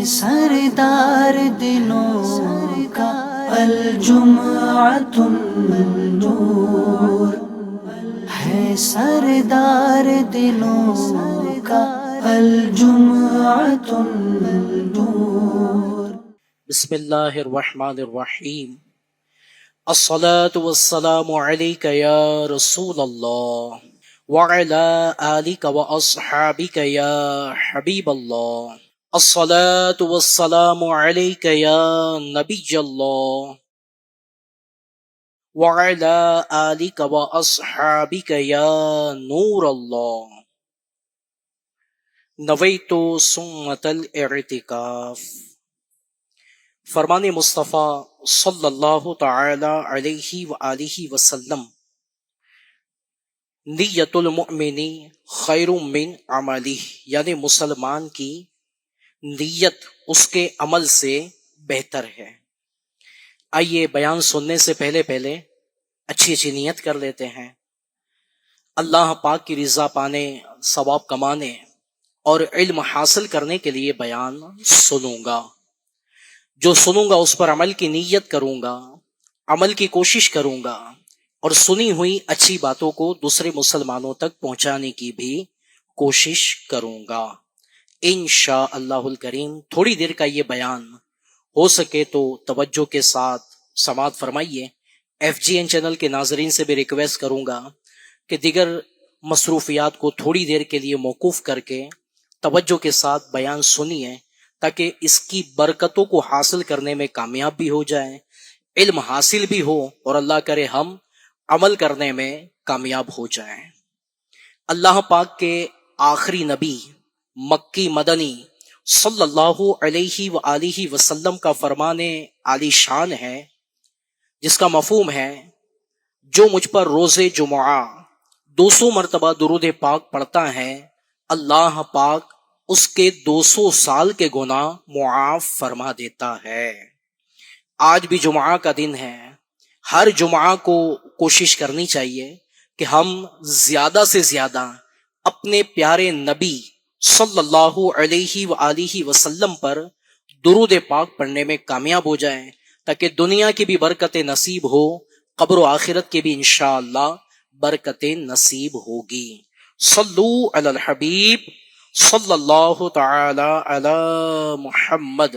سردار دنوں کا الجمعۃ النور ہے، سردار دنوں کا الجمعۃ النور۔ بسم اللہ الرحمن الرحیم۔ الصلاة والسلام علیک یا رسول اللہ وعلی آلک واصحابک یا حبیب اللہ۔ الصلاة والسلام علیک یا نبی اللہ وعلی آلک واصحابک یا نور اللہ۔ نویت سنت الاعتکاف۔ فرمان مصطفیٰ صلی اللہ تعالی علیہ وآلہ وسلم، نیت المؤمن خیر من عملہ، یعنی مسلمان کی نیت اس کے عمل سے بہتر ہے۔ آئیے بیان سننے سے پہلے اچھی نیت کر لیتے ہیں۔ اللہ پاک کی رضا پانے، ثواب کمانے اور علم حاصل کرنے کے لیے بیان سنوں گا۔ جو سنوں گا اس پر عمل کی نیت کروں گا، عمل کی کوشش کروں گا، اور سنی ہوئی اچھی باتوں کو دوسرے مسلمانوں تک پہنچانے کی بھی کوشش کروں گا انشاء اللہ الکریم۔ تھوڑی دیر کا یہ بیان ہو سکے تو توجہ کے ساتھ سماعت فرمائیے۔ FGN چینل کے ناظرین سے بھی ریکویسٹ کروں گا کہ دیگر مصروفیات کو تھوڑی دیر کے لیے موقوف کر کے توجہ کے ساتھ بیان سنیے، تاکہ اس کی برکتوں کو حاصل کرنے میں کامیاب بھی ہو جائیں، علم حاصل بھی ہو، اور اللہ کرے ہم عمل کرنے میں کامیاب ہو جائیں۔ اللہ پاک کے آخری نبی مکی مدنی صلی اللہ علیہ وآلہ وسلم کا فرمان عالی شان ہے، جس کا مفہوم ہے جو مجھ پر روز جمعہ 200 مرتبہ درود پاک پڑھتا ہے، اللہ پاک اس کے 200 سال کے گناہ معاف فرما دیتا ہے۔ آج بھی جمعہ کا دن ہے، ہر جمعہ کو کوشش کرنی چاہیے کہ ہم زیادہ سے زیادہ اپنے پیارے نبی صلی اللہ علیہ وآلہ وسلم پر درود پاک پڑھنے میں کامیاب ہو جائیں، تاکہ دنیا کی بھی برکتیں نصیب ہو، قبر و آخرت کی بھی انشاءاللہ برکتیں نصیب ہوگی۔ صلو علی الحبیب صلی اللہ تعالی علی محمد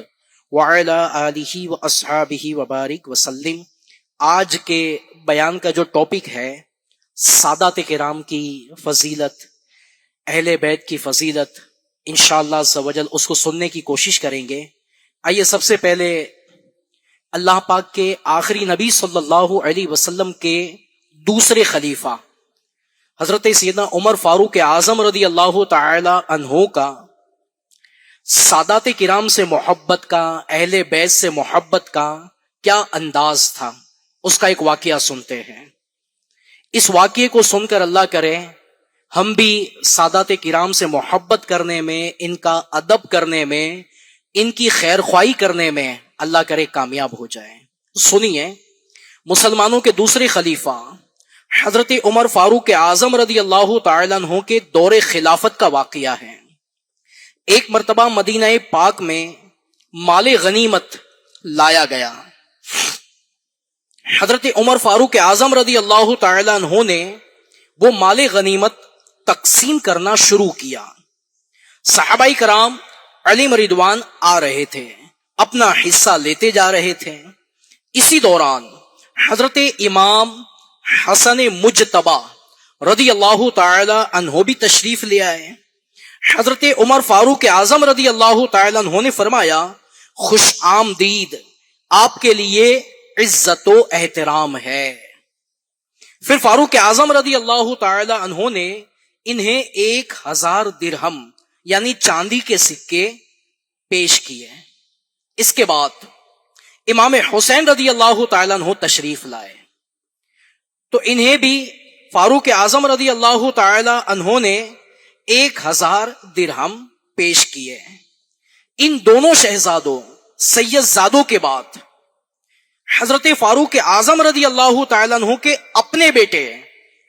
وعلی آلہ واصحابہ وبارک وسلم۔ آج کے بیان کا جو ٹاپک ہے سادات کرام کی فضیلت، اہل بیت کی فضیلت، انشاءاللہ عز و جل اس کو سننے کی کوشش کریں گے۔ آئیے سب سے پہلے اللہ پاک کے آخری نبی صلی اللہ علیہ وسلم کے دوسرے خلیفہ حضرت سیدنا عمر فاروق اعظم رضی اللہ تعالی عنہ کا سادات کرام سے محبت کا، اہل بیت سے محبت کا کیا انداز تھا، اس کا ایک واقعہ سنتے ہیں۔ اس واقعے کو سن کر اللہ کرے ہم بھی سادات کرام سے محبت کرنے میں، ان کا ادب کرنے میں، ان کی خیر خواہی کرنے میں اللہ کرے کامیاب ہو جائیں۔ سنیے، مسلمانوں کے دوسرے خلیفہ حضرت عمر فاروق اعظم رضی اللہ تعالیٰ عنہ کے دور خلافت کا واقعہ ہے۔ ایک مرتبہ مدینہ پاک میں مال غنیمت لایا گیا۔ حضرت عمر فاروق اعظم رضی اللہ تعالیٰ عنہ نے وہ مال غنیمت تقسیم کرنا شروع کیا۔ صحابہ کرام علیہ رضوان آ رہے تھے، اپنا حصہ لیتے جا رہے تھے۔ اسی دوران حضرت امام حسن مجتبی رضی اللہ تعالی عنہ بھی تشریف لے آئے۔ حضرت عمر فاروق اعظم رضی اللہ تعالی عنہ نے فرمایا، خوش آمدید، آپ کے لیے عزت و احترام ہے۔ پھر فاروق اعظم رضی اللہ تعالی عنہ نے انہیں 1000 درہم یعنی چاندی کے سکے پیش کیے۔ اس کے بعد امام حسین رضی اللہ تعالیٰ عنہ تشریف لائے، تو انہیں بھی فاروق اعظم رضی اللہ تعالیٰ عنہ نے 1000 درہم پیش کیے۔ ان دونوں شہزادوں سید زادوں کے بعد حضرت فاروق اعظم رضی اللہ تعالیٰ عنہ کے اپنے بیٹے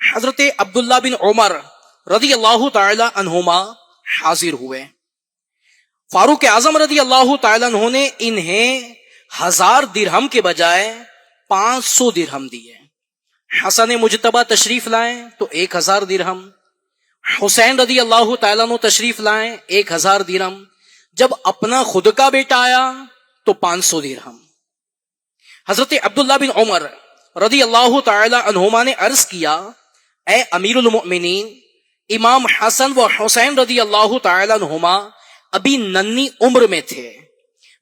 حضرت عبداللہ بن عمر رضی اللہ تعالی عنہما حاضر ہوئے۔ فاروق اعظم رضی اللہ تعالیٰ عنہ نے انہیں 1000 درہم کے بجائے 500 درہم دیے. حسن مجتبہ تشریف لائیں تو 1000 درہم. حسین رضی اللہ تعالیٰ عنہ تشریف لائیں 1000 درہم. جب اپنا خود کا بیٹا آیا تو 500 درہم. حضرت عبداللہ بن عمر رضی اللہ تعالی عنہما نے عرض کیا، اے امیر المؤمنین، امام حسن و حسین رضی اللہ تعالی عنہما ابھی ننھی عمر میں تھے.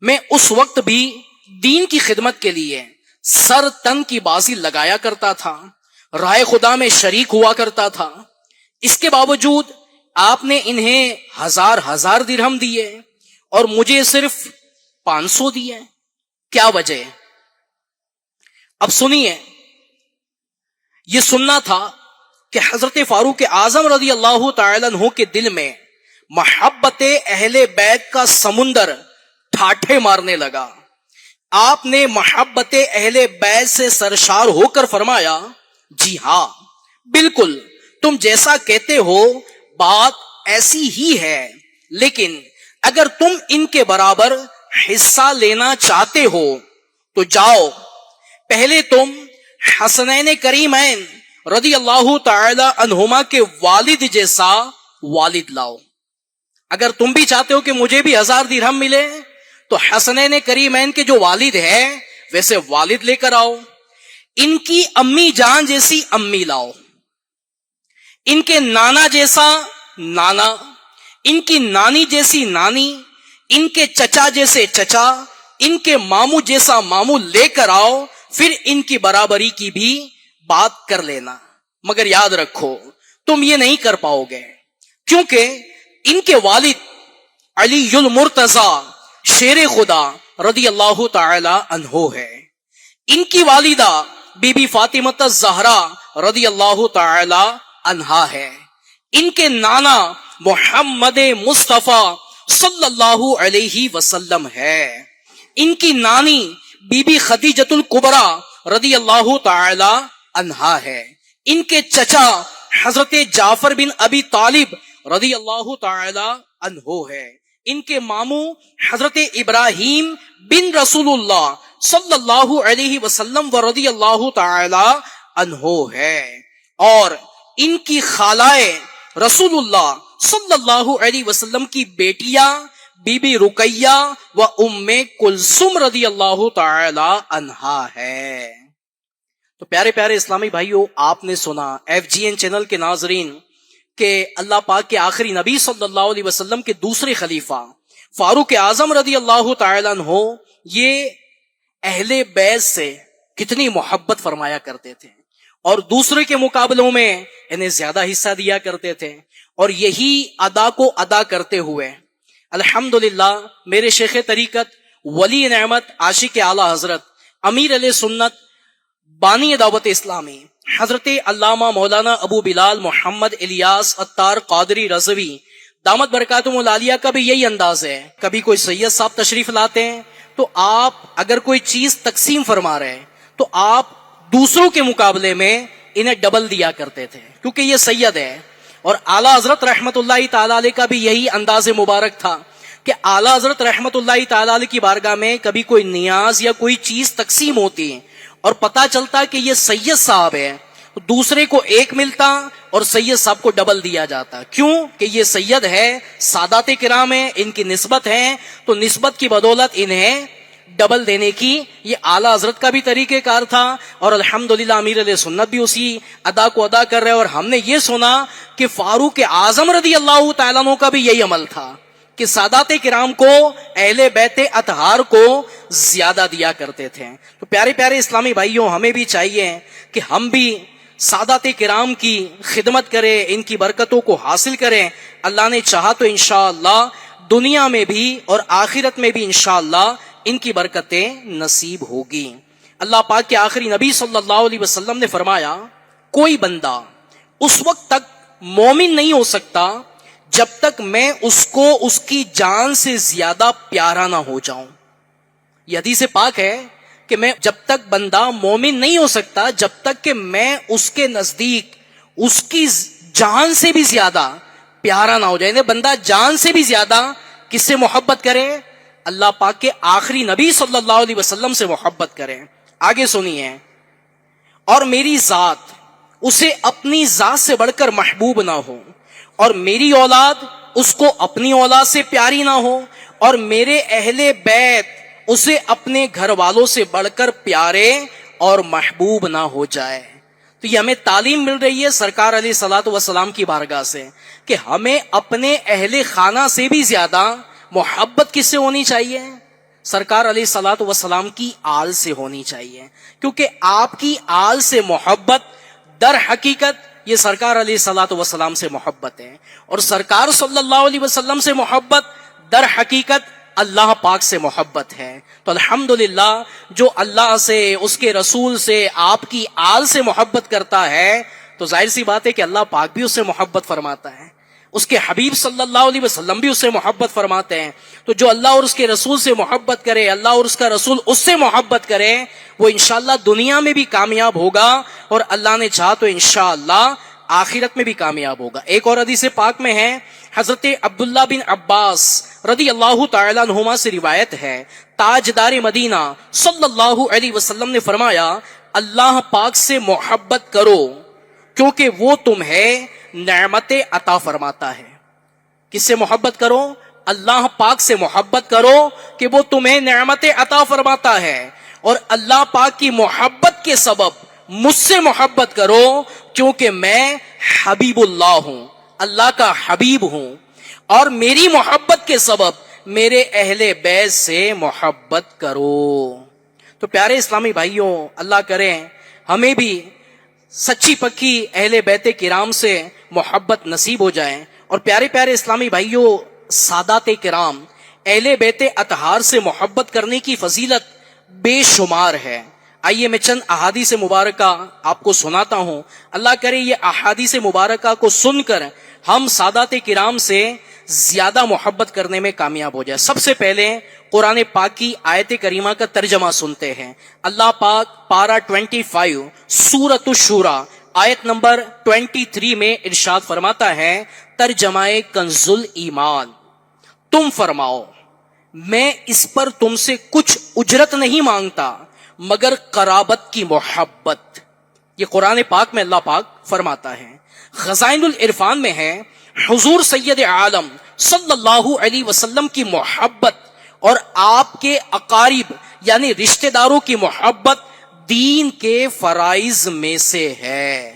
میں اس وقت بھی دین کی خدمت کے لیے سر تن کی بازی لگایا کرتا تھا، رائے خدا میں شریک ہوا کرتا تھا. اس کے باوجود آپ نے انہیں 1000 درہم دیے اور مجھے صرف 500 دیے. کیا وجہ ہے؟ اب سنیے. یہ سننا تھا کہ حضرت فاروق اعظم رضی اللہ تعالی عنہ کے دل میں محبت اہل بیت کا سمندر ٹھاٹھے مارنے لگا. آپ نے محبت اہل بیت سے سرشار ہو کر فرمایا، جی ہاں بالکل تم جیسا کہتے ہو بات ایسی ہی ہے، لیکن اگر تم ان کے برابر حصہ لینا چاہتے ہو تو جاؤ، پہلے تم حسنین کریمین رضی اللہ تعالی عنہما کے والد جیسا والد لاؤ. اگر تم بھی چاہتے ہو کہ مجھے بھی 1000 درہم ملے تو حسنین کریمین کے جو والد ہیں ویسے والد لے کر آؤ. ان کی امی جان جیسی امی لاؤ، ان کے نانا جیسا نانا، ان کی نانی جیسی نانی، ان کے چچا جیسے چچا، ان کے ماموں جیسا ماموں لے کر آؤ، پھر ان کی برابری کی بھی بات کر لینا. مگر یاد رکھو تم یہ نہیں کر پاؤ گے، کیونکہ ان کے والد علی المرتضی شیر خدا رضی اللہ تعالی عنہ ہے. ان کی والدہ بی بی فاطمہ الزہرا رضی اللہ تعالی عنہا ہے. ان کے نانا محمد مصطفیٰ صلی اللہ علیہ وسلم ہے. ان کی نانی بی بی خدیجۃ الکبریٰ رضی اللہ تعالی عنہا ہے. ان کے چچا حضرت جعفر بن ابی طالب رضی اللہ تعالی عنہ ہے. ان کے ماموں حضرت ابراہیم بن رسول اللہ صلی اللہ علیہ وسلم و رضی اللہ تعالی عنہ ہے. اور ان کی خالائے رسول اللہ صلی اللہ علیہ وسلم کی بیٹیاں بی بی رقیہ و ام کلثوم رضی اللہ تعالی عنہا ہے. تو پیارے پیارے اسلامی بھائیوں، آپ نے سنا FGN چینل کے ناظرین کہ اللہ پاک کے آخری نبی صلی اللہ علیہ وسلم کے دوسرے خلیفہ فاروق اعظم رضی اللہ تعالی عنہ یہ اہل بیت سے کتنی محبت فرمایا کرتے تھے اور دوسرے کے مقابلوں میں انہیں زیادہ حصہ دیا کرتے تھے. اور یہی ادا کو ادا کرتے ہوئے الحمدللہ میرے شیخ طریقت ولی نعمت عاشق اعلی حضرت امیر علیہ سنت بانی دعوت اسلامی حضرت علامہ مولانا ابو بلال محمد الیاس عطار قادری رضوی دامت برکاتہم العالیہ کا بھی یہی انداز ہے. کبھی کوئی سید صاحب تشریف لاتے ہیں تو آپ اگر کوئی چیز تقسیم فرما رہے ہیں تو آپ دوسروں کے مقابلے میں انہیں ڈبل دیا کرتے تھے، کیونکہ یہ سید ہے. اور اعلیٰ حضرت رحمت اللہ تعالی علیہ کا بھی یہی انداز مبارک تھا کہ اعلیٰ حضرت رحمت اللہ تعالی علیہ کی بارگاہ میں کبھی کوئی نیاز یا کوئی چیز تقسیم ہوتی اور پتہ چلتا کہ یہ سید صاحب ہے، دوسرے کو ایک ملتا اور سید صاحب کو ڈبل دیا جاتا. کیوں کہ یہ سید ہے، سادات کرام ہیں، ان کی نسبت ہے، تو نسبت کی بدولت انہیں ڈبل دینے کی یہ اعلیٰ حضرت کا بھی طریقہ کار تھا. اور الحمدللہ امیر علیہ سنت بھی اسی ادا کو ادا کر رہے. اور ہم نے یہ سنا کہ فاروق اعظم رضی اللہ تعالیٰ عنہ کا بھی یہی عمل تھا کہ سادات کرام کو، اہل بیت اطہار کو زیادہ دیا کرتے تھے. تو پیارے پیارے اسلامی بھائیوں، ہمیں بھی چاہیے کہ ہم بھی سادات کرام کی خدمت کریں، ان کی برکتوں کو حاصل کریں. اللہ نے چاہا تو انشاءاللہ دنیا میں بھی اور آخرت میں بھی انشاءاللہ ان کی برکتیں نصیب ہوگی. اللہ پاک کے آخری نبی صلی اللہ علیہ وسلم نے فرمایا، کوئی بندہ اس وقت تک مومن نہیں ہو سکتا جب تک میں اس کو اس کی جان سے زیادہ پیارا نہ ہو جاؤں. یہ حدیث پاک ہے کہ میں جب تک بندہ مومن نہیں ہو سکتا جب تک کہ میں اس کے نزدیک اس کی جان سے بھی زیادہ پیارا نہ ہو جائے. بندہ جان سے بھی زیادہ کس سے محبت کریں؟ اللہ پاک کے آخری نبی صلی اللہ علیہ وسلم سے محبت کریں. آگے سنیے، اور میری ذات اسے اپنی ذات سے بڑھ کر محبوب نہ ہو، اور میری اولاد اس کو اپنی اولاد سے پیاری نہ ہو، اور میرے اہل بیت اسے اپنے گھر والوں سے بڑھ کر پیارے اور محبوب نہ ہو جائے. تو یہ ہمیں تعلیم مل رہی ہے سرکار علیہ الصلوۃ والسلام کی بارگاہ سے کہ ہمیں اپنے اہل خانہ سے بھی زیادہ محبت کس سے ہونی چاہیے؟ سرکار علیہ الصلوۃ والسلام کی آل سے ہونی چاہیے، کیونکہ آپ کی آل سے محبت در حقیقت یہ سرکار علیہ الصلوۃ والسلام سے محبت ہے، اور سرکار صلی اللہ علیہ وسلم سے محبت در حقیقت اللہ پاک سے محبت ہے. تو الحمدللہ جو اللہ سے، اس کے رسول سے، آپ کی آل سے محبت کرتا ہے تو ظاہر سی بات ہے کہ اللہ پاک بھی اس سے محبت فرماتا ہے، اس کے حبیب صلی اللہ علیہ وسلم بھی اس سے محبت فرماتے ہیں. تو جو اللہ اور اس کے رسول سے محبت کرے، اللہ اور اس کا رسول اس سے محبت کرے، وہ انشاءاللہ دنیا میں بھی کامیاب ہوگا، اور اللہ نے چاہا تو انشاءاللہ آخرت میں بھی کامیاب ہوگا. ایک اور حدیث پاک میں ہے، حضرت عبداللہ بن عباس رضی اللہ تعالیٰ عنہما سے روایت ہے، تاجدار مدینہ صلی اللہ علیہ وسلم نے فرمایا، اللہ پاک سے محبت کرو کیونکہ وہ تمہیں نعمتیں عطا فرماتا ہے. کس سے محبت کرو؟ اللہ پاک سے محبت کرو کہ وہ تمہیں نعمتیں عطا فرماتا ہے، اور اللہ پاک کی محبت کے سبب مجھ سے محبت کرو کیونکہ میں حبیب اللہ ہوں، اللہ کا حبیب ہوں، اور میری محبت کے سبب میرے اہل بیت سے محبت کرو. تو پیارے اسلامی بھائیوں، اللہ کریں ہمیں بھی سچی پکی اہل بیت کرام سے محبت نصیب ہو جائے. اور پیارے پیارے اسلامی بھائیوں، سادات کرام اہل بیت اطہار سے محبت کرنے کی فضیلت بے شمار ہے. آئیے میں چند احادیث مبارکہ آپ کو سناتا ہوں. اللہ کرے یہ احادیث مبارکہ کو سن کر ہم سادات کرام سے زیادہ محبت کرنے میں کامیاب ہو جائے. سب سے پہلے قرآن پاک کی آیت کریمہ کا ترجمہ سنتے ہیں. اللہ پاک پارہ 25 سورۃ الشورى آیت نمبر 23 میں ارشاد فرماتا ہے، ترجمہ کنز الایمان، تم فرماؤ میں اس پر تم سے کچھ اجرت نہیں مانگتا مگر قرابت کی محبت. یہ قرآن پاک میں اللہ پاک فرماتا ہے. خزائن العرفان میں ہے، حضور سید عالم صلی اللہ علیہ وسلم کی محبت اور آپ کے اقارب یعنی رشتہ داروں کی محبت دین کے فرائض میں سے ہے.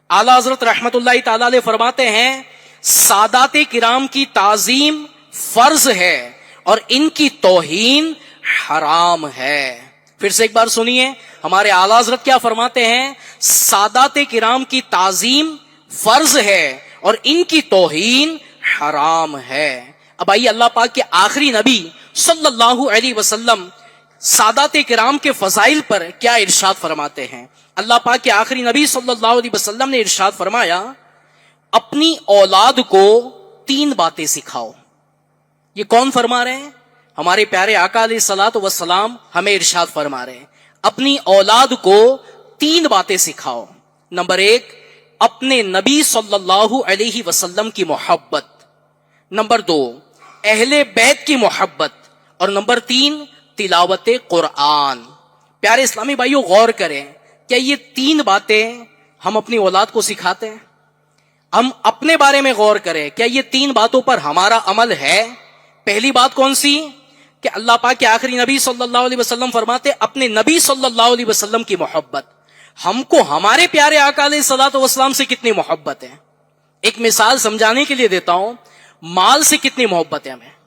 اعلیٰ حضرت رحمت اللہ تعالی علیہ فرماتے ہیں، سادات کرام کی تعظیم فرض ہے اور ان کی توہین حرام ہے. پھر سے ایک بار سنیے، ہمارے اعلیٰ حضرت کیا فرماتے ہیں؟ سادات کرام کی تعظیم فرض ہے اور ان کی توہین حرام ہے. اب آئیے اللہ پاک کے آخری نبی صلی اللہ علیہ وسلم سادات کرام کے فضائل پر کیا ارشاد فرماتے ہیں. اللہ پاک کے آخری نبی صلی اللہ علیہ وسلم نے ارشاد فرمایا، اپنی اولاد کو 3 باتیں سکھاؤ. یہ کون فرما رہے ہیں؟ ہمارے پیارے آقا علیہ الصلوۃ والسلام ہمیں ارشاد فرما رہے ہیں، اپنی اولاد کو 3 باتیں سکھاؤ. نمبر 1، اپنے نبی صلی اللہ علیہ وسلم کی محبت. نمبر 2، اہل بیت کی محبت. اور نمبر 3، تلاوت قرآن. پیارے اسلامی بھائیوں، غور کریں، کیا یہ 3 باتیں ہم اپنی اولاد کو سکھاتے ہیں؟ ہم اپنے بارے میں غور کریں، کیا یہ 3 باتوں پر ہمارا عمل ہے؟ پہلی بات کون سی؟ کہ اللہ پاک کے آخری نبی صلی اللہ علیہ وسلم فرماتے اپنے نبی صلی اللہ علیہ وسلم کی محبت. ہم کو ہمارے پیارے آقا علیہ الصلوۃ والسلام سے کتنی محبت ہے؟ ایک مثال سمجھانے کے لیے دیتا ہوں. مال سے کتنی محبت ہے ہمیں؟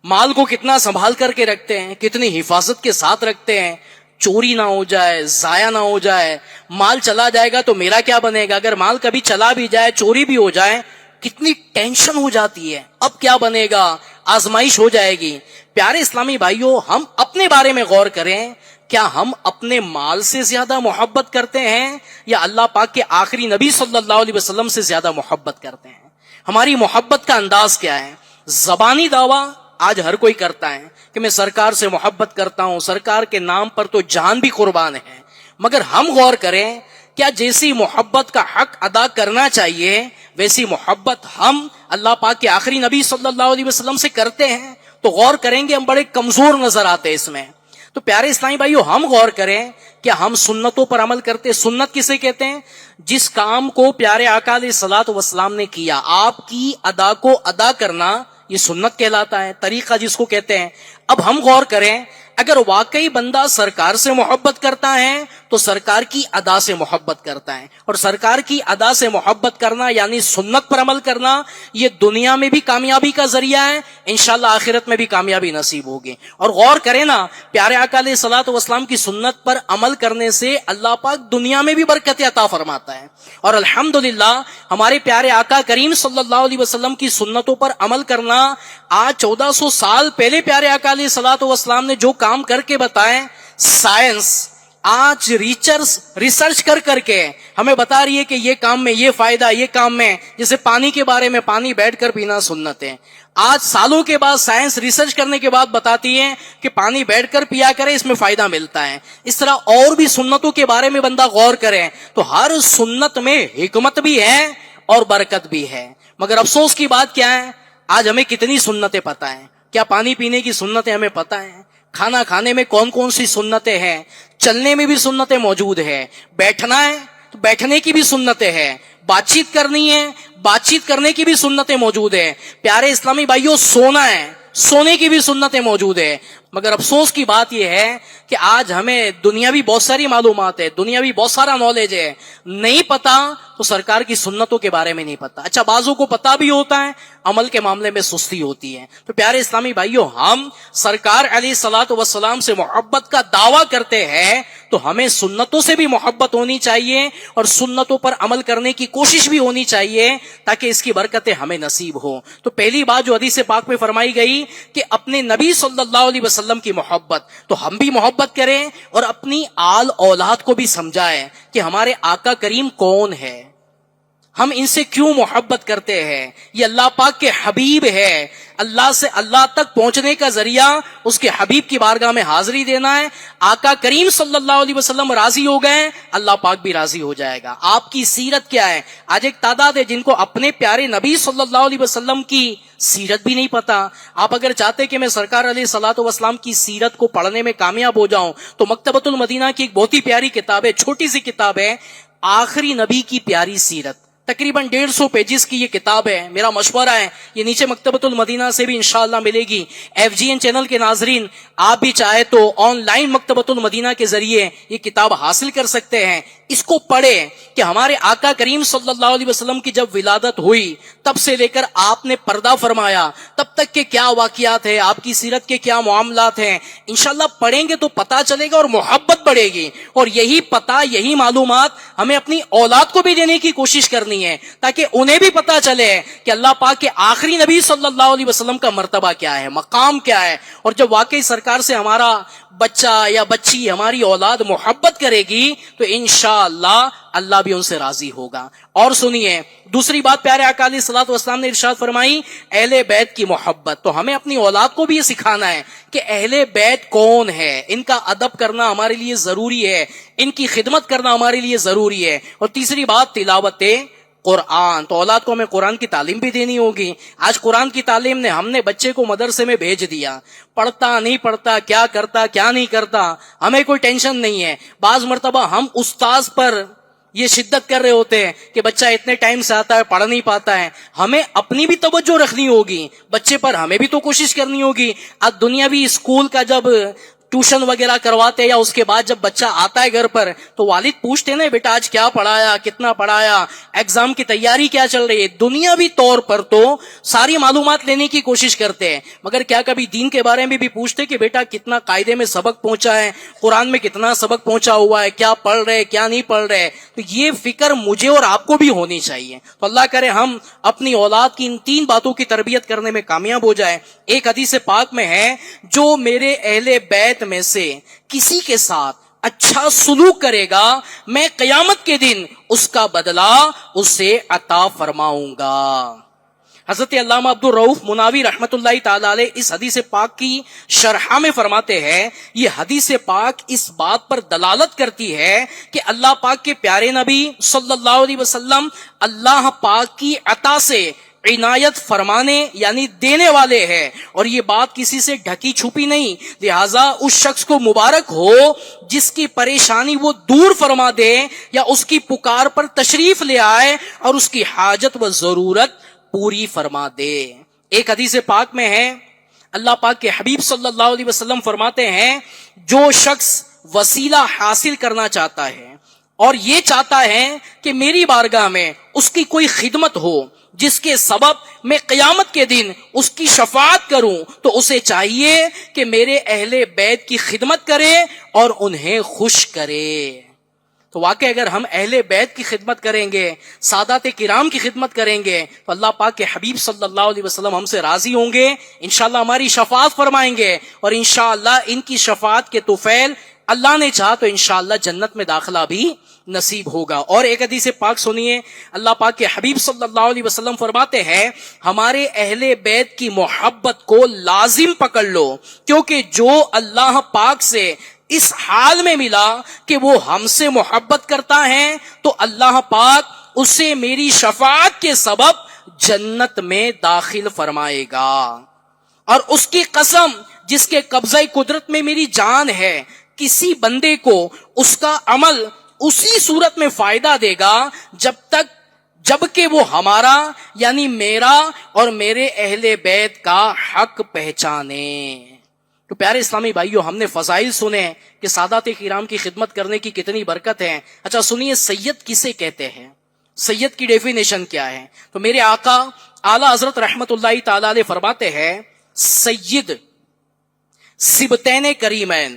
مال کو کتنا سنبھال کر کے رکھتے ہیں، کتنی حفاظت کے ساتھ رکھتے ہیں، چوری نہ ہو جائے، ضائع نہ ہو جائے. مال چلا جائے گا تو میرا کیا بنے گا؟ اگر مال کبھی چلا بھی جائے، چوری بھی ہو جائے، کتنی ٹینشن ہو جاتی ہے، اب کیا بنے گا، آزمائش ہو جائے گی. پیارے اسلامی بھائیوں، ہم اپنے بارے میں غور کریں، کیا ہم اپنے مال سے زیادہ محبت کرتے ہیں یا اللہ پاک کے آخری نبی صلی اللہ علیہ وسلم سے زیادہ محبت کرتے ہیں؟ ہماری محبت کا انداز کیا ہے؟ زبانی دعویٰ آج ہر کوئی کرتا ہے کہ میں سرکار سے محبت کرتا ہوں، سرکار کے نام پر تو جان بھی قربان ہے، مگر ہم غور کریں کیا جیسی محبت کا حق ادا کرنا چاہیے ویسی محبت ہم اللہ پاک کے آخری نبی صلی اللہ علیہ وسلم سے کرتے ہیں؟ تو غور کریں گے ہم بڑے کمزور نظر آتے ہیں اس میں. تو پیارے اسلامی بھائیو، ہم غور کریں کہ ہم سنتوں پر عمل کرتے. سنت کسے کہتے ہیں؟ جس کام کو پیارے آقا علیہ الصلوۃ والسلام نے کیا، آپ کی ادا کو ادا کرنا، یہ سنت کہلاتا ہے، طریقہ جس کو کہتے ہیں. اب ہم غور کریں، اگر واقعی بندہ سرکار سے محبت کرتا ہے تو سرکار کی ادا سے محبت کرتا ہے، اور سرکار کی ادا سے محبت کرنا یعنی سنت پر عمل کرنا، یہ دنیا میں بھی کامیابی کا ذریعہ ہے، انشاءاللہ آخرت میں بھی کامیابی نصیب ہوگی. اور غور کریں نا، پیارے آقا علیہ الصلوۃ والسلام کی سنت پر عمل کرنے سے اللہ پاک دنیا میں بھی برکت عطا فرماتا ہے. اور الحمدللہ ہمارے پیارے آقا کریم صلی اللہ علیہ وسلم کی سنتوں پر عمل کرنا، آج 1400 سال پہلے پیارے آقا علیہ الصلوۃ والسلام نے جو کام کر کے بتائے، سائنس آج ریسرچ کر کے ہمیں بتا رہی ہے کہ یہ کام میں یہ فائدہ، یہ کام میں، جیسے پانی کے بارے میں، پانی بیٹھ کر پینا سنت ہے. آج سالوں کے بعد سائنس ریسرچ کرنے کے بعد بتاتی ہے کہ پانی بیٹھ کر پیا کرے، اس میں فائدہ ملتا ہے. اس طرح اور بھی سنتوں کے بارے میں بندہ غور کرے تو ہر سنت میں حکمت بھی ہے اور برکت بھی ہے. مگر افسوس کی بات کیا ہے، آج ہمیں کتنی سنتیں پتہ ہیں. کیا پانی پینے کی سنتیں ہمیں پتہ ہیں؟ کھانا کھانے میں کون کون سی سنتیں ہیں؟ چلنے میں بھی سنتیں موجود ہے. بیٹھنا ہے تو بیٹھنے کی بھی سنتیں ہیں. بات چیت کرنی ہے، بات چیت کرنے کی بھی سنتیں موجود ہے. پیارے اسلامی بھائیوں، سونا ہے، سونے کی بھی سنتیں موجود ہے. مگر افسوس کی بات یہ ہے کہ آج ہمیں دنیاوی بہت ساری معلومات ہے، دنیاوی بہت سارا نالج ہے، نہیں پتا تو سرکار کی سنتوں کے بارے میں نہیں پتا. اچھا، بعضوں کو پتا بھی ہوتا ہے، عمل کے معاملے میں سستی ہوتی ہے. تو پیارے اسلامی بھائیوں، ہم سرکار علیہ الصلوۃ والسلام سے محبت کا دعویٰ کرتے ہیں تو ہمیں سنتوں سے بھی محبت ہونی چاہیے اور سنتوں پر عمل کرنے کی کوشش بھی ہونی چاہیے تاکہ اس کی برکتیں ہمیں نصیب ہوں. تو پہلی بات جو حدیث پاک میں فرمائی گئی کہ اپنے نبی صلی اللہ علیہ وسلم کی محبت، تو ہم بھی محبت کریں اور اپنی آل اولاد کو بھی سمجھائیں کہ ہمارے آقا کریم کون ہے، ہم ان سے کیوں محبت کرتے ہیں. یہ اللہ پاک کے حبیب ہے. اللہ سے اللہ تک پہنچنے کا ذریعہ اس کے حبیب کی بارگاہ میں حاضری دینا ہے. آقا کریم صلی اللہ علیہ وسلم راضی ہو گئے، اللہ پاک بھی راضی ہو جائے گا. آپ کی سیرت کیا ہے؟ آج ایک تعداد ہے جن کو اپنے پیارے نبی صلی اللہ علیہ وسلم کی سیرت بھی نہیں پتا. آپ اگر چاہتے کہ میں سرکار علیہ الصلوۃ والسلام کی سیرت کو پڑھنے میں کامیاب ہو جاؤں تو مکتبۃ المدینہ کی ایک بہت ہی پیاری کتاب ہے، چھوٹی سی کتاب ہے، آخری نبی کی پیاری سیرت. تقریباً 150 پیجز کی یہ کتاب ہے. میرا مشورہ ہے یہ نیچے مکتبۃ المدینہ سے بھی انشاءاللہ ملے گی. FGN چینل کے ناظرین، آپ بھی چاہے تو آن لائن مکتبۃ المدینہ کے ذریعے یہ کتاب حاصل کر سکتے ہیں. اس کو پڑھیں کہ ہمارے آقا کریم صلی اللہ علیہ وسلم کی جب ولادت ہوئی تب سے لے کر آپ نے پردہ فرمایا تب تک کے کیا واقعات ہیں، آپ کی سیرت کے کیا معاملات ہیں. انشاءاللہ پڑھیں گے تو پتہ چلے گا اور محبت بڑھے گی. اور یہی پتہ، یہی معلومات ہمیں اپنی اولاد کو بھی دینے کی کوشش کرنی ہے تاکہ انہیں بھی پتہ چلے کہ اللہ پاک کے آخری نبی صلی اللہ علیہ وسلم کا مرتبہ کیا ہے، مقام کیا ہے. اور جب واقعی سرکار سے ہمارا بچہ یا بچی، ہماری اولاد محبت کرے گی تو انشاءاللہ اللہ بھی ان سے راضی ہوگا. اور سنیے دوسری بات، پیارے آقا علیہ الصلوۃ والسلام نے ارشاد فرمائی اہل بیت کی محبت. تو ہمیں اپنی اولاد کو بھی یہ سکھانا ہے کہ اہل بیت کون ہے، ان کا ادب کرنا ہمارے لیے ضروری ہے، ان کی خدمت کرنا ہمارے لیے ضروری ہے. اور تیسری بات، تلاوت قرآن. تو اولاد کو ہمیں قرآن کی تعلیم بھی دینی ہوگی. آج قرآن کی تعلیم نے ہم نے بچے کو مدرسے میں بھیج دیا، پڑھتا نہیں پڑھتا، کیا کرتا کیا نہیں کرتا، ہمیں کوئی ٹینشن نہیں ہے. بعض مرتبہ ہم استاذ پر یہ شدت کر رہے ہوتے ہیں کہ بچہ اتنے ٹائم سے آتا ہے، پڑھ نہیں پاتا ہے. ہمیں اپنی بھی توجہ رکھنی ہوگی، بچے پر ہمیں بھی تو کوشش کرنی ہوگی. آج دنیاوی اسکول کا جب ٹیوشن وغیرہ کرواتے یا اس کے بعد جب بچہ آتا ہے گھر پر تو والد پوچھتے ہیں بیٹا آج کیا پڑھایا، کتنا پڑھایا، ایگزام کی تیاری کیا چل رہی ہے. دنیاوی طور پر تو ساری معلومات لینے کی کوشش کرتے ہیں، مگر کیا کبھی دین کے بارے میں بھی پوچھتے کہ بیٹا کتنا قاعدے میں سبق پہنچا ہے، قرآن میں کتنا سبق پہنچا ہوا ہے، کیا پڑھ رہے کیا نہیں پڑھ رہے. تو یہ فکر مجھے اور آپ کو بھی ہونی چاہیے. تو اللہ کرے ہم اپنی اولاد کی ان 3 باتوں کی تربیت کرنے میں کامیاب ہو جائے. ایک حدیث پاک میں ہے، جو میرے اہل بیت میں سے کسی کے ساتھ اچھا سلوک کرے گا میں قیامت کے دن اس کا بدلہ اسے عطا فرماؤں گا. حضرت علامہ عبدالرؤف مناوی رحمت اللہ تعالی علیہ اس حدیث پاک کی شرح میں فرماتے ہیں یہ حدیث پاک اس بات پر دلالت کرتی ہے کہ اللہ پاک کے پیارے نبی صلی اللہ علیہ وسلم اللہ پاک کی عطا سے عنایت فرمانے یعنی دینے والے ہیں، اور یہ بات کسی سے ڈھکی چھپی نہیں، لہذا اس شخص کو مبارک ہو جس کی پریشانی وہ دور فرما دے یا اس کی پکار پر تشریف لے آئے اور اس کی حاجت و ضرورت پوری فرما دے۔ ایک حدیث پاک میں ہے اللہ پاک کے حبیب صلی اللہ علیہ وسلم فرماتے ہیں جو شخص وسیلہ حاصل کرنا چاہتا ہے اور یہ چاہتا ہے کہ میری بارگاہ میں اس کی کوئی خدمت ہو جس کے سبب میں قیامت کے دن اس کی شفاعت کروں، تو اسے چاہیے کہ میرے اہل بیت کی خدمت کرے اور انہیں خوش کرے۔ تو واقعی اگر ہم اہل بیت کی خدمت کریں گے، سادات کرام کی خدمت کریں گے، تو اللہ پاک کے حبیب صلی اللہ علیہ وسلم ہم سے راضی ہوں گے، انشاءاللہ ہماری شفاعت فرمائیں گے، اور انشاءاللہ ان کی شفاعت کے طفیل اللہ نے چاہا تو انشاءاللہ جنت میں داخلہ بھی نصیب ہوگا۔ اور ایک حدیث پاک سنیے، اللہ پاک کے حبیب صلی اللہ علیہ وسلم فرماتے ہیں ہمارے اہل بیت کی محبت کو لازم پکڑ لو، کیونکہ جو اللہ پاک سے اس حال میں ملا کہ وہ ہم سے محبت کرتا ہے تو اللہ پاک اسے میری شفاعت کے سبب جنت میں داخل فرمائے گا، اور اس کی قسم جس کے قبضہ قدرت میں میری جان ہے، کسی بندے کو اس کا عمل اسی صورت میں فائدہ دے گا جبکہ وہ ہمارا یعنی میرا اور میرے اہل بیت کا حق پہچانے۔ تو پیارے اسلامی بھائیو، ہم نے فضائل سنے کہ سادات کرام کی خدمت کرنے کی کتنی برکت ہے۔ اچھا سنیے، سید کسے کہتے ہیں، سید کی ڈیفینیشن کیا ہے؟ تو میرے آقا اعلی حضرت رحمت اللہ تعالی علیہ فرماتے ہیں سید سبتین کریمین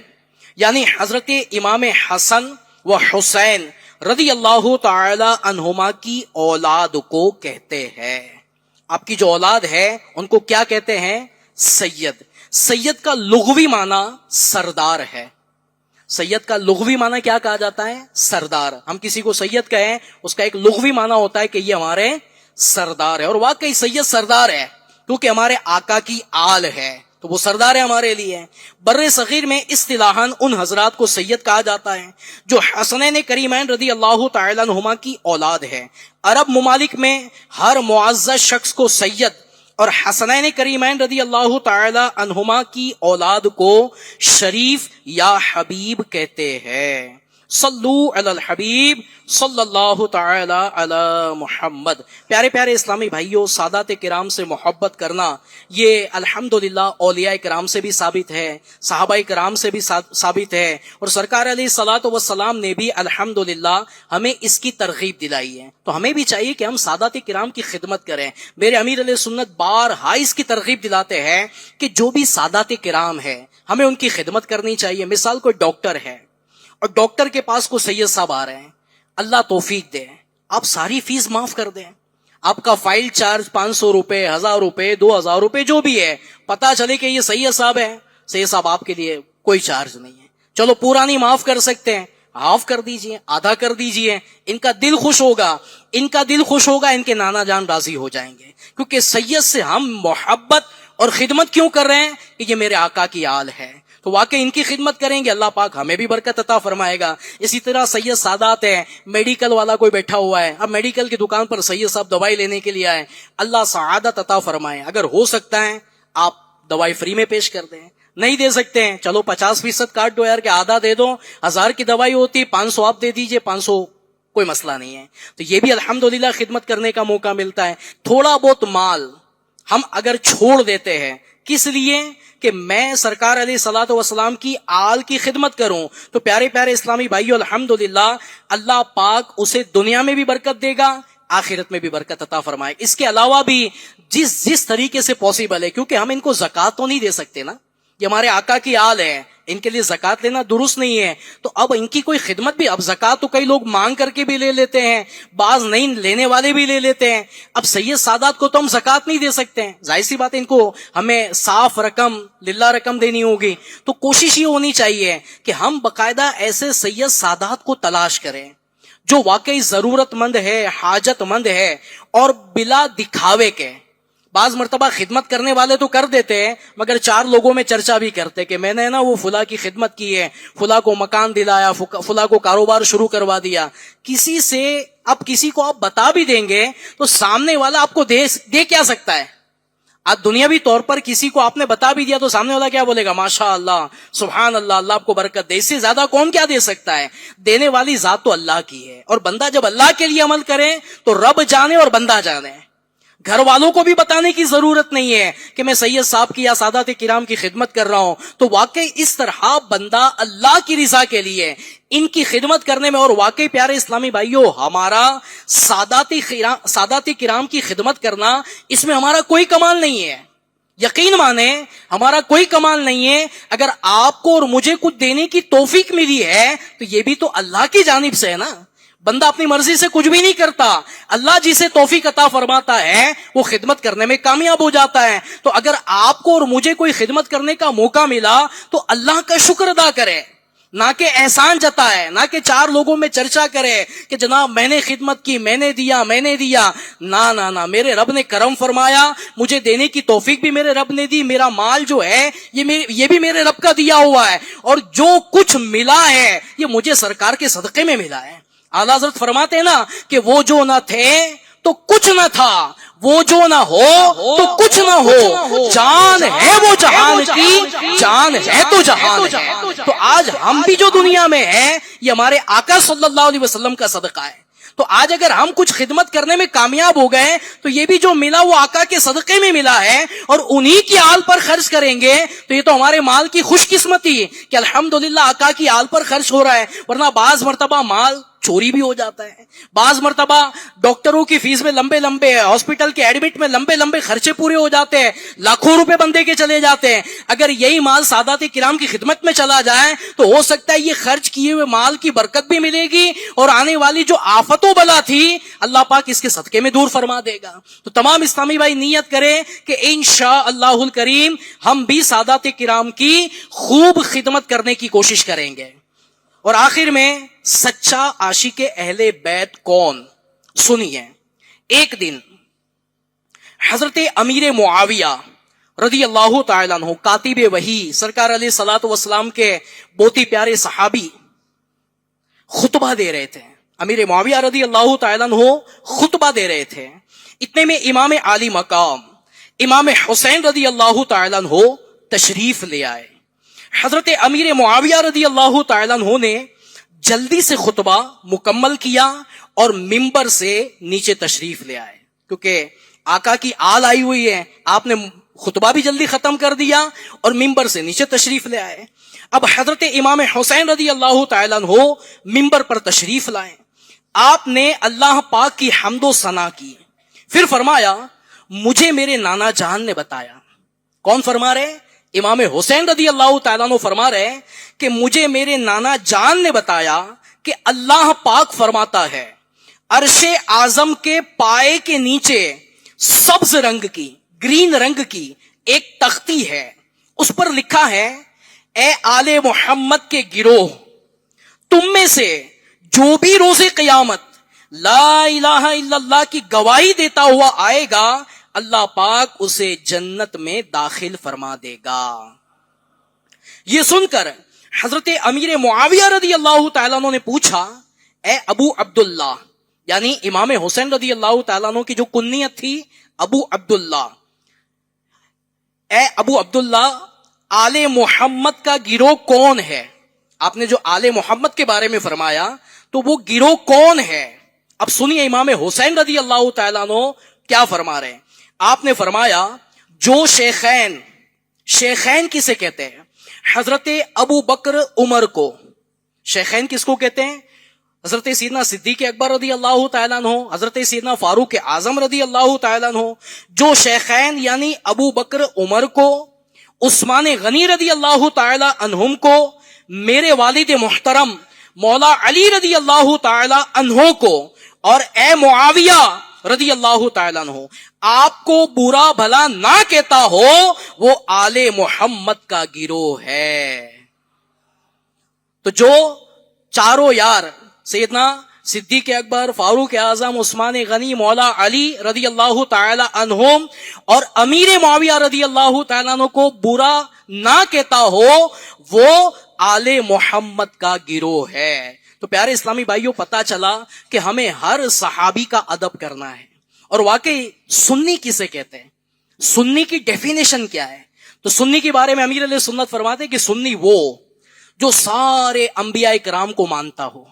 یعنی حضرت امام حسن و حسین رضی اللہ تعالی عنہما کی اولاد کو کہتے ہیں۔ آپ کی جو اولاد ہے ان کو کیا کہتے ہیں؟ سید۔ سید کا لغوی معنی سردار ہے۔ سید کا لغوی معنی کیا کہا جاتا ہے؟ سردار۔ ہم کسی کو سید کہیں اس کا ایک لغوی معنی ہوتا ہے کہ یہ ہمارے سردار ہے، اور واقعی سید سردار ہے کیونکہ ہمارے آقا کی آل ہے تو وہ سردار ہے ہمارے لیے۔ بر صغیر میں اصطلاحاً ان حضرات کو سید کہا جاتا ہے جو حسنین کریمین رضی اللہ تعالی عنہما کی اولاد ہے۔ عرب ممالک میں ہر معزز شخص کو سید اور حسنین کریمین رضی اللہ تعالی عنہما کی اولاد کو شریف یا حبیب کہتے ہیں۔ صلو علی الحبیب صلی اللہ تعالی علی محمد۔ پیارے پیارے اسلامی بھائیوں، سادات کرام سے محبت کرنا یہ الحمدللہ اولیاء کرام سے بھی ثابت ہے، صحابہ کرام سے بھی ثابت ہے، اور سرکار علیہ الصلوۃ والسلام نے بھی الحمدللہ ہمیں اس کی ترغیب دلائی ہے۔ تو ہمیں بھی چاہیے کہ ہم سادات کرام کی خدمت کریں۔ میرے امیر علیہ سنت بارہا اس کی ترغیب دلاتے ہیں کہ جو بھی سادات کرام ہے ہمیں ان کی خدمت کرنی چاہیے۔ مثال کوئی ڈاکٹر ہے اور ڈاکٹر کے پاس کو سید صاحب آ رہے ہیں، اللہ توفیق دے آپ ساری فیس معاف کر دیں، آپ کا فائل چارج 500 روپے، 1000 روپے، 2000 روپے جو بھی ہے، پتا چلے کہ یہ سید صاحب ہے، سید صاحب آپ کے لیے کوئی چارج نہیں ہے، چلو پورا نہیں معاف کر سکتے ہیں، ہاف کر دیجئے، آدھا کر دیجئے، ان کا دل خوش ہوگا، ان کا دل خوش ہوگا، ان کے نانا جان راضی ہو جائیں گے، کیونکہ سید سے ہم محبت اور خدمت کیوں کر رہے ہیں کہ یہ میرے آقا کی آل ہے، تو واقعی ان کی خدمت کریں گے اللہ پاک ہمیں بھی برکت عطا فرمائے گا۔ اسی طرح سید سادات ہے، میڈیکل والا کوئی بیٹھا ہوا ہے، اب میڈیکل کی دکان پر سید صاحب دوائی لینے کے لیے آئے، اللہ سعادت عطا فرمائے، اگر ہو سکتا ہے آپ دوائی فری میں پیش کر دیں، نہیں دے سکتے ہیں چلو 50% کاٹ دو یار، کہ آدھا دے دو، 1000 کی دوائی ہوتی 500 آپ دے دیجئے، 500 کوئی مسئلہ نہیں ہے، تو یہ بھی الحمدللہ خدمت کرنے کا موقع ملتا ہے۔ تھوڑا بہت مال ہم اگر چھوڑ دیتے ہیں کس لیے کہ میں سرکار علیہ الصلوۃ والسلام کی آل کی خدمت کروں، تو پیارے پیارے اسلامی بھائیو الحمدللہ اللہ پاک اسے دنیا میں بھی برکت دے گا، آخرت میں بھی برکت عطا فرمائے۔ اس کے علاوہ بھی جس طریقے سے پاسبل ہے، کیونکہ ہم ان کو زکوٰۃ تو نہیں دے سکتے نا، یہ ہمارے آقا کی آل ہے، ان کے لیے زکوٰۃ لینا درست نہیں ہے، تو اب ان کی کوئی خدمت بھی، اب زکوٰۃ تو کئی لوگ مانگ کر کے بھی لے لیتے ہیں، بعض نہیں لینے والے بھی لے لیتے ہیں، اب سید سادات کو تو ہم زکوٰۃ نہیں دے سکتے ہیں، ظاہر سی بات ہے ان کو ہمیں صاف رقم للہ رقم دینی ہوگی، تو کوشش یہ ہونی چاہیے کہ ہم باقاعدہ ایسے سید سادات کو تلاش کریں جو واقعی ضرورت مند ہے، حاجت مند ہے، اور بلا دکھاوے کے، بعض مرتبہ خدمت کرنے والے تو کر دیتے ہیں مگر چار لوگوں میں چرچا بھی کرتے کہ میں نے نا وہ فلاں کی خدمت کی ہے، فلاں کو مکان دلایا، فلاں کو کاروبار شروع کروا دیا. کسی سے اب کسی کو آپ بتا بھی دیں گے تو سامنے والا آپ کو دے کیا سکتا ہے؟ آج دنیاوی طور پر کسی کو آپ نے بتا بھی دیا تو سامنے والا کیا بولے گا؟ ماشاء اللہ، سبحان اللہ، اللہ آپ کو برکت دے. اس سے زیادہ کون کیا دے سکتا ہے؟ دینے والی ذات تو اللہ کی ہے. اور بندہ جب اللہ کے لیے عمل کرے تو رب جانے اور بندہ جانے. گھر والوں کو بھی بتانے کی ضرورت نہیں ہے کہ میں سید صاحب کی یا سادات کرام کی خدمت کر رہا ہوں. تو واقعی اس طرح بندہ اللہ کی رضا کے لیے ان کی خدمت کرنے میں، اور واقعی پیارے اسلامی بھائیوں ہمارا سادات کرام کی خدمت کرنا اس میں ہمارا کوئی کمال نہیں ہے. یقین مانے ہمارا کوئی کمال نہیں ہے. اگر آپ کو اور مجھے کچھ دینے کی توفیق ملی ہے تو یہ بھی تو اللہ کی جانب سے ہے نا. بندہ اپنی مرضی سے کچھ بھی نہیں کرتا. اللہ جسے توفیق عطا فرماتا ہے وہ خدمت کرنے میں کامیاب ہو جاتا ہے. تو اگر آپ کو اور مجھے کوئی خدمت کرنے کا موقع ملا تو اللہ کا شکر ادا کرے، نہ کہ احسان جتائے، نہ کہ چار لوگوں میں چرچا کرے کہ جناب میں نے خدمت کی، میں نے دیا. نہ، میرے رب نے کرم فرمایا، مجھے دینے کی توفیق بھی میرے رب نے دی. میرا مال جو ہے یہ بھی میرے رب کا دیا ہوا ہے، اور جو کچھ ملا ہے یہ مجھے سرکار کے صدقے میں ملا ہے. اعلیٰ حضرت فرماتے ہیں نا کہ وہ جو نہ تھے تو کچھ نہ تھا، وہ جو نہ ہو تو کچھ نہ ہو. جان ہے وہ جہان کی، جان ہے تو جہان ہے. تو آج ہم بھی جو دنیا میں ہیں یہ ہمارے آقا صلی اللہ علیہ وسلم کا صدقہ ہے. تو آج اگر ہم کچھ خدمت کرنے میں کامیاب ہو گئے تو یہ بھی جو ملا وہ آقا کے صدقے میں ملا ہے، اور انہی کی آل پر خرچ کریں گے تو یہ تو ہمارے مال کی خوش قسمتی کہ الحمدللہ آقا کی آل پر خرچ ہو رہا ہے. ورنہ بعض مرتبہ مال چوری بھی ہو جاتا ہے. بعض مرتبہ ڈاکٹروں کی فیس میں لمبے ہاسپٹل کے ایڈمٹ میں لمبے خرچے پورے ہو جاتے ہیں، لاکھوں روپے بندے کے چلے جاتے ہیں. اگر یہی مال سادات کرام کی خدمت میں چلا جائے تو ہو سکتا ہے یہ خرچ کیے ہوئے مال کی برکت بھی ملے گی، اور آنے والی جو آفت و بلا تھی اللہ پاک اس کے صدقے میں دور فرما دے گا. تو تمام اسلامی بھائی نیت کریں کہ انشاءاللہ الکریم ہم بھی سادات کرام کی خوب خدمت کرنے کی کوشش کریں گے. اور آخر میں سچا عاشق اہل بیت کون؟ سنیے. ایک دن حضرت امیر معاویہ رضی اللہ تعالیٰ عنہ کاتب وحی سرکار علیہ الصلوۃ والسلام کے بہت ہی پیارے صحابی خطبہ دے رہے تھے. امیر معاویہ رضی اللہ تعالیٰ عنہ خطبہ دے رہے تھے. اتنے میں امام عالی مقام امام حسین رضی اللہ تعالیٰ عنہ تشریف لے آئے. حضرت امیر معاویہ رضی اللہ تعالیٰ عنہ نے جلدی سے خطبہ مکمل کیا اور ممبر سے نیچے تشریف لے آئے، کیونکہ آقا کی آل آئی ہوئی ہے. آپ نے خطبہ بھی جلدی ختم کر دیا اور ممبر سے نیچے تشریف لے آئے. اب حضرت امام حسین رضی اللہ تعالیٰ عنہ ممبر پر تشریف لائے. آپ نے اللہ پاک کی حمد و ثنا کی. پھر فرمایا مجھے میرے نانا جان نے بتایا. کون فرما رہے؟ امام حسین رضی اللہ تعالیٰ عنہ فرما رہے کہ مجھے میرے نانا جان نے بتایا کہ اللہ پاک فرماتا ہے عرش اعظم کے پائے کے نیچے سبز رنگ کی، گرین رنگ کی ایک تختی ہے. اس پر لکھا ہے اے آل محمد کے گروہ، تم میں سے جو بھی روز قیامت لا الہ الا اللہ کی گواہی دیتا ہوا آئے گا اللہ پاک اسے جنت میں داخل فرما دے گا. یہ سن کر حضرت امیر معاویہ رضی اللہ تعالیٰ عنہ نے پوچھا اے ابو عبداللہ، یعنی امام حسین رضی اللہ تعالیٰ عنہ کی جو کنیت تھی ابو عبداللہ، اے ابو عبداللہ آل محمد کا گروہ کون ہے؟ آپ نے جو آل محمد کے بارے میں فرمایا تو وہ گروہ کون ہے؟ اب سنیے امام حسین رضی اللہ تعالیٰ عنہ کیا فرما رہے ہیں. آپ نے فرمایا جو شیخین کسے کہتے ہیں؟ حضرت ابو بکر عمر کو. شیخین کس کو کہتے ہیں؟ حضرت سیدنا صدیق اکبر رضی اللہ تعالیٰ عنہ، حضرت سیدنا فاروق اعظم رضی اللہ تعالیٰ عنہ. جو شیخین یعنی ابو بکر عمر کو، عثمان غنی رضی اللہ تعالیٰ عنہم کو، میرے والد محترم مولا علی رضی اللہ تعالیٰ عنہ کو، اور اے معاویہ رضی اللہ تعالیٰ عنہ آپ کو برا بھلا نہ کہتا ہو وہ آل محمد کا گروہ ہے. تو جو چاروں یار سیدنا صدیق اکبر، فاروق اعظم، عثمان غنی، مولا علی رضی اللہ تعالی عنہم اور امیر معاویہ رضی اللہ تعالیٰ عنہ کو برا نہ کہتا ہو، وہ آل محمد کا گروہ ہے۔ تو پیارے اسلامی بھائیوں، پتا چلا کہ ہمیں ہر صحابی کا ادب کرنا ہے۔ اور واقعی سنی کسے کہتے ہیں، سنی کی ڈیفینیشن کیا ہے؟ تو سنی کے بارے میں امیر علیہ سنت فرماتے ہیں کہ سنی وہ جو سارے انبیاء کرام کو مانتا ہو،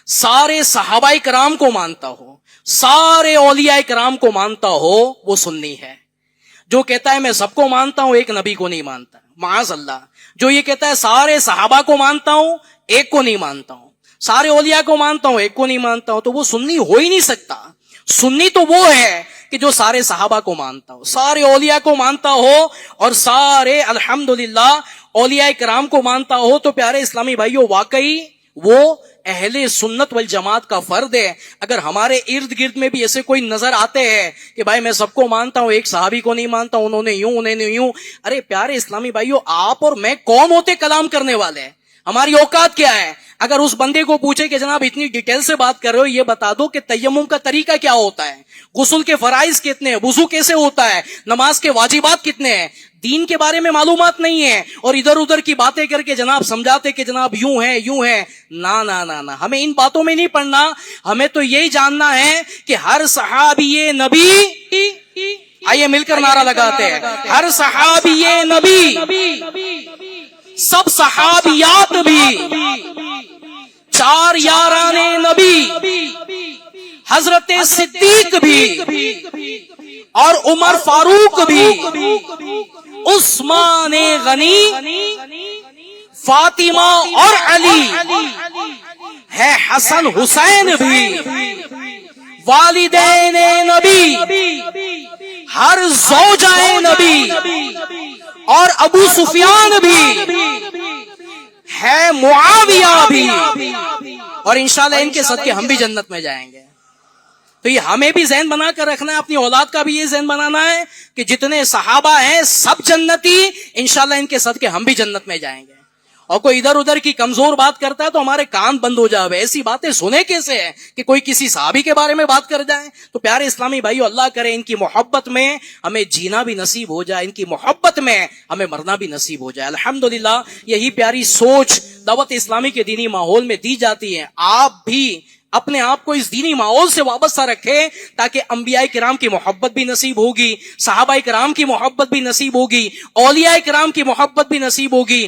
سارے صحابہ کرام کو مانتا ہو، سارے اولیاء کرام کو مانتا ہو، وہ سنی ہے۔ جو کہتا ہے میں سب کو مانتا ہوں، ایک نبی کو نہیں مانتا، معاذ اللہ۔ جو یہ کہتا ہے سارے صحابہ کو مانتا ہوں، ایک کو نہیں مانتا ہوں، سارے اولیاء کو مانتا ہوں، ایک کو نہیں مانتا ہوں، تو وہ سنی ہو ہی نہیں سکتا۔ سنی تو وہ ہے کہ جو سارے صحابہ کو مانتا ہو، سارے اولیاء کو مانتا ہو اور سارے الحمدللہ اولیاء کرام کو مانتا ہو۔ تو پیارے اسلامی بھائیوں، واقعی وہ اہل سنت والجماعت کا فرد ہے۔ اگر ہمارے ارد گرد میں بھی ایسے کوئی نظر آتے ہیں کہ بھائی میں سب کو مانتا ہوں، ایک صحابی کو نہیں مانتا، انہوں نے یوں، انہوں نے یوں، ارے پیارے اسلامی بھائیوں، آپ اور میں کون ہوتے کلام کرنے والے ہیں؟ ہماری اوقات کیا ہے؟ اگر اس بندے کو پوچھے کہ جناب اتنی ڈیٹیل سے بات کر رہے ہو، یہ بتا دو کہ تیمم کا طریقہ کیا ہوتا ہے، غسل کے فرائض کتنے ہیں، وضو کیسے ہوتا ہے، نماز کے واجبات کتنے ہیں، دین کے بارے میں معلومات نہیں ہے، اور ادھر ادھر کی باتیں کر کے جناب سمجھاتے کہ جناب یوں ہے یوں ہے۔ نا نا نا نا، ہمیں ان باتوں میں نہیں پڑھنا، ہمیں تو یہی جاننا ہے کہ ہر صحابی نبی، آئیے مل کر نعرہ لگاتے ہیں، ہر صحابی نبی، سب صحابیات بھی، چار یاران نبی، حضرت صدیق بھی اور عمر فاروق بھی، عثمان غنی، فاطمہ اور علی، ہے حسن حسین بھی، والدین نبی، ہر زوجہ نبی، اور ابو سفیان بھی، ہے معاویہ بھی، اور انشاءاللہ ان کے صدقے ہم بھی جنت میں جائیں گے۔ تو یہ ہمیں بھی ذہن بنا کر رکھنا ہے، اپنی اولاد کا بھی یہ ذہن بنانا ہے کہ جتنے صحابہ ہیں سب جنتی، انشاءاللہ ان کے صدقے ہم بھی جنت میں جائیں گے۔ اور کوئی ادھر ادھر کی کمزور بات کرتا ہے تو ہمارے کان بند ہو جاوے، ایسی باتیں سنے کیسے ہے کہ کوئی کسی صحابی کے بارے میں بات کر جائے۔ تو پیارے اسلامی بھائیو، اللہ کرے ان کی محبت میں ہمیں جینا بھی نصیب ہو جائے، ان کی محبت میں ہمیں مرنا بھی نصیب ہو جائے۔ الحمدللہ یہی پیاری سوچ دعوت اسلامی کے دینی ماحول میں دی جاتی ہے۔ آپ بھی اپنے آپ کو اس دینی ماحول سے وابستہ رکھیں تاکہ انبیاء کرام کی محبت بھی نصیب ہوگی، صحابہ کرام کی محبت بھی نصیب ہوگی، اولیاء کرام کی محبت بھی نصیب ہوگی،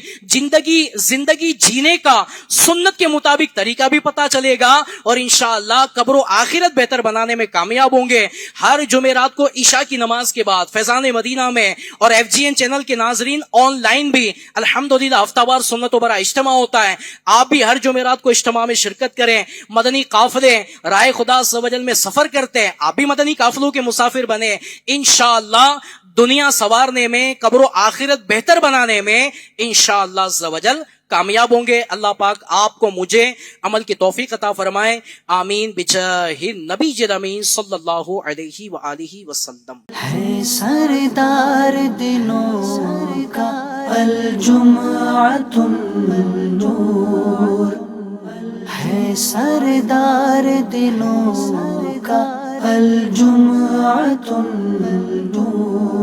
زندگی جینے کا سنت کے مطابق طریقہ بھی پتا چلے گا، اور انشاءاللہ قبر و آخرت بہتر بنانے میں کامیاب ہوں گے۔ ہر جمعرات کو عشاء کی نماز کے بعد فیضان مدینہ میں اور FGN چینل کے ناظرین آن لائن بھی الحمدللہ ہفتہ وار سنت و برا اجتماع ہوتا ہے۔ آپ بھی ہر جمعرات کو اجتماع میں شرکت کریں۔ مدنی قافلے رائے خدا عز و جل میں سفر کرتے ہیں، آپ بھی مدنی قافلوں کے مسافر بنے۔ انشاءاللہ دنیا سوارنے میں، قبر و آخرت بہتر بنانے میں انشاءاللہ عز و جل کامیاب ہوں گے۔ اللہ پاک آپ کو مجھے عمل کی توفیق عطا فرمائے، آمین بجاہ نبی الامین صلی اللہ علیہ وآلہ وسلم۔ ہے سردار دلوں کا الجمعۃ النور، ہے سردار دلوں کا الجمعۃ النور۔